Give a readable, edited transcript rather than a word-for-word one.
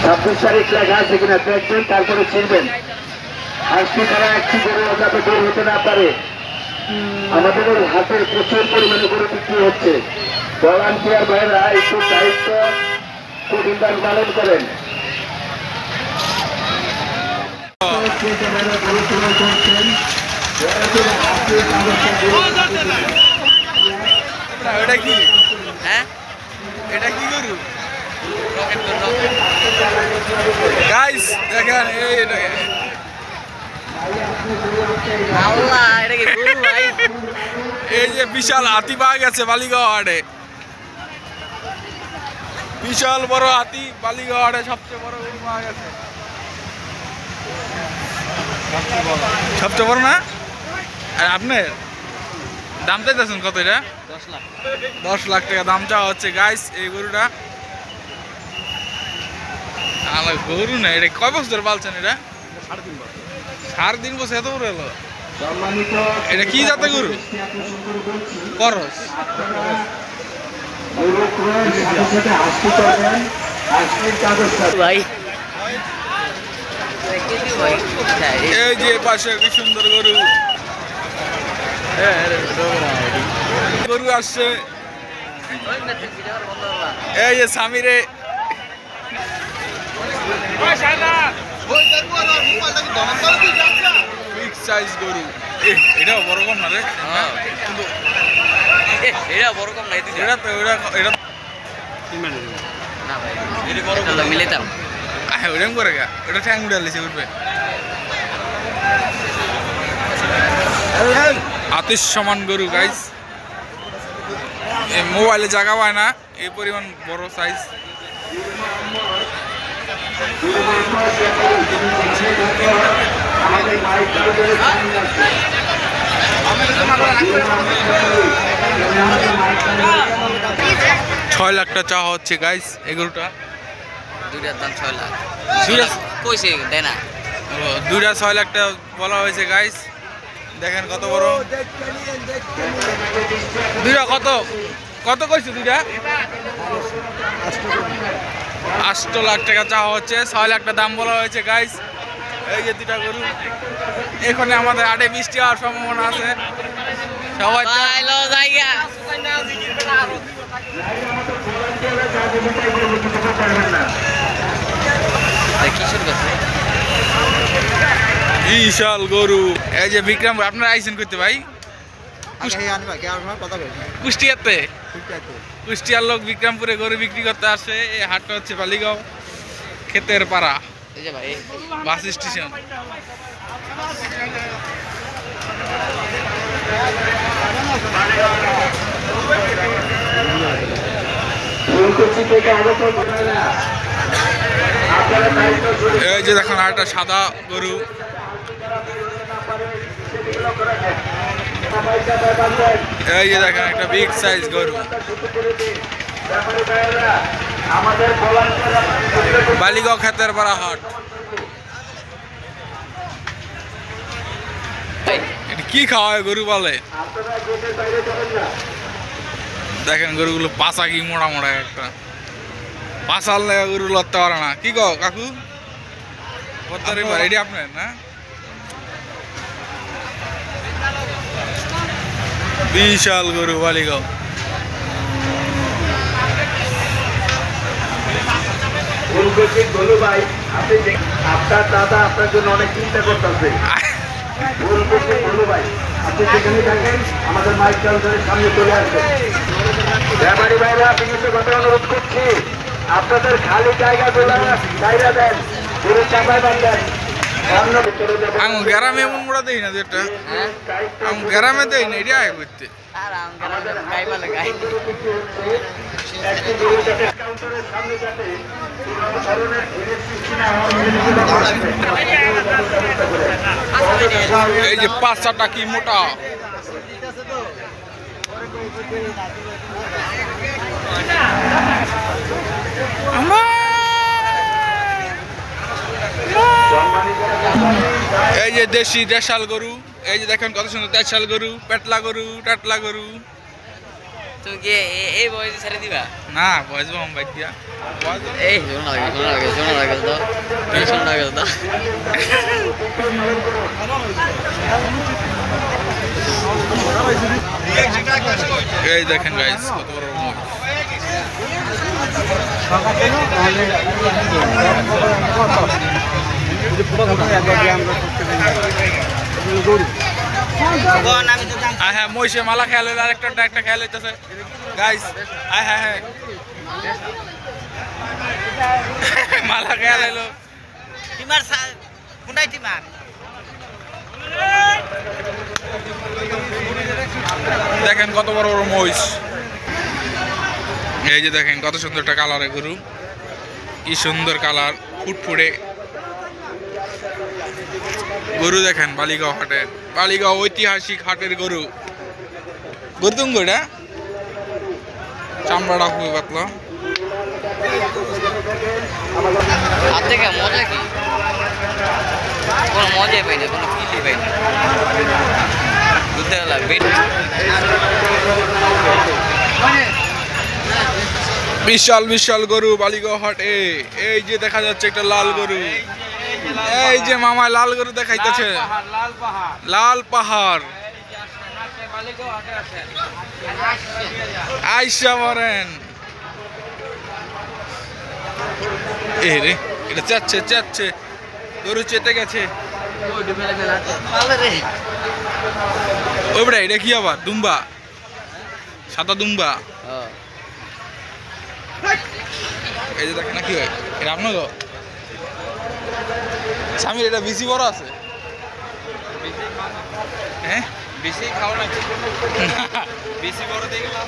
26 তারিখ লেখা আছে কিনা দেখবেন, তারপরে ছিড়বেন। আজকে তারা একটি গরু যাতে বের হতে না পারে। আমাদের হাটের প্রচুর পরিমাণে গরু বিক্রি হচ্ছে। ভলান্টিয়ার ভাইরা একটু দায়িত্ব কঠিনভাবে পালন করেন। এটা কি? হ্যাঁ, এটা কি গরু? গাইস দেখেন এই যে বিশাল হাতি পাওয়া গেছে বালিগাঁও হাটে। বিশাল বড় হাতি বালিগাঁও হাটে সবচেয়ে বড় গরু পাওয়া গেছে। সবচেয়ে বড় না? আর আপনার দাম চাইতেছেন কত? এটা 10 লাখ টাকা দাম চাওয়া হচ্ছে গাইস এই গরুটা। গরু না, এটা কয় বছর পালছেন? এটা 3.5 বছর। এত বড় হলো? এটা কি জাতে গরু? করস। এই যে পাশে কি সুন্দর গরু। গরু আসছে। এই যে সামিরে বিগ সাইজ গরু। এটাও বড় কম না রে? কিন্তু এটা বড় কম না, এটা তো এটা না ভাই, এটা বড় কম মিলাইতাম। ওরকম করে গা, এটা ঠ্যাং উড়ে আলিছে উঠবে। আতিশ সমান গরু গাইস। মোবাইলে জায়গা পায় না, এই পরিমাণ বড় সাইজ। $6 লাখ চাওয়া হচ্ছে গাইস এই গরুটা। দুইটার দাম 6 লাখ দুইটা কইছে, দেয় না। দুইটা 6 লাখ টাকা বলা হয়েছে গাইস। দেখেন কত বড় দুইটা। কত কত কইছে দুইটা? 8 লাখ টাকা চাওয়া হচ্ছে। 6 লাখ টাকা দাম বলা হয়েছে গাইস। এই যে দুইটা গরু। এখানে আমাদের হাটে বৃষ্টি হওয়ার সম্ভাবনা আছে। সবাই বিশাল গরু। এই যে বিক্রম, আপনারা আইসেন করতে ভাই কুষ্টিয়াতে? কুষ্টিয়ার লোক বিক্রমপুরে গরু বিক্রি করতে আসে। এই হাটটা হচ্ছে বালিগাঁও ক্ষেতের পাড়া বাস স্টেশন। এই যে দেখুন আরেকটা সাদা গরু। এই যে দেখেন একটা বিগ সাইজ গরু। বালিগাঁও ক্ষেতের পাড়া হাট। এটা কি খাওয়ায় গরু বলে? দেখেন গরুগুলো পাশা কি মোড়া মোড়া। একটা পাশাল লেগে গরু লড়তে পারে না। কি কও কাকু? এটি আপনার না? বিশাল গরু বালিগাঁও। ভাই আপনার দাদা আপনার জন্য অনেক চিন্তা করতেছে। ভাই আপনি যেখানে থাকেন আমাদের মাইক কাউন্টারের সামনে চলে আসবেন। ব্যাপারী ভাইরা বিশেষ কথা অনুরোধ করছি, আপনাদের খালি জায়গাগুলো জায়গা দেন, পুরো চাপায় বাঁধেন। গ্রামে এমন মোড়া দেই না যেটা গ্রামে দেই না, এটা আয় করতে। এই যে 5-6টা কি মোটা। এই যে দেশি দেশাল গরু। এই যে দেখেন কত সুন্দর দেশাল গরু, পেটলা গরু, টাটলা গরু। তুমি কি এই বয়সে ছেড়ে দিবা? না বয়স বাম বাইক দিয়া এই শোনা লাগে তো শোনা লাগে তো এই দেখেন গাইস কত বড় ময়ূর। হ্যাঁ মহিষে মালা খেয়াল হইলো আরেকটা খেয়াল হইতেছে গাইস। হ্যাঁ মালা খেয়াল হইলো। টিমার কোনটাই টিমার দেখেন কত বড় বড় মহিষ। এই যে দেখেন কত সুন্দর একটা কালারের গরু, কি সুন্দর কালার ফুটফুটে গরু। দেখেন বালিগাঁও হাটের, বালিগাঁও ঐতিহাসিক হাটের গরু। গরুতুঙ্গ এটা চামড়াটা খুবই পাতলা। হাত থেকে মজা কি? কোনো মজাই পাই না, কোনো ফিলই পাই না। বুঝতে পারলাম বিশাল বিশাল গরু বালিগাঁও হাটে। এই যে দেখা যাচ্ছে একটা লাল গরু, এই যে মামায় লাল গরু দেখাইতেছে, লাল পাহাড়। আইসা মরেন এ রে, এটা চেচ্ছে গরু চেতে গেছে। ওই বেটা এটা কি আবার দুম্বা, সাদা দুম্বা। এই যে দেখেন না কি হয়, এটা আপনার গো স্বামীর এটা বেশি বড় আছে। হ্যাঁ বেশি খাও না, বেশি বড় দেখলাম।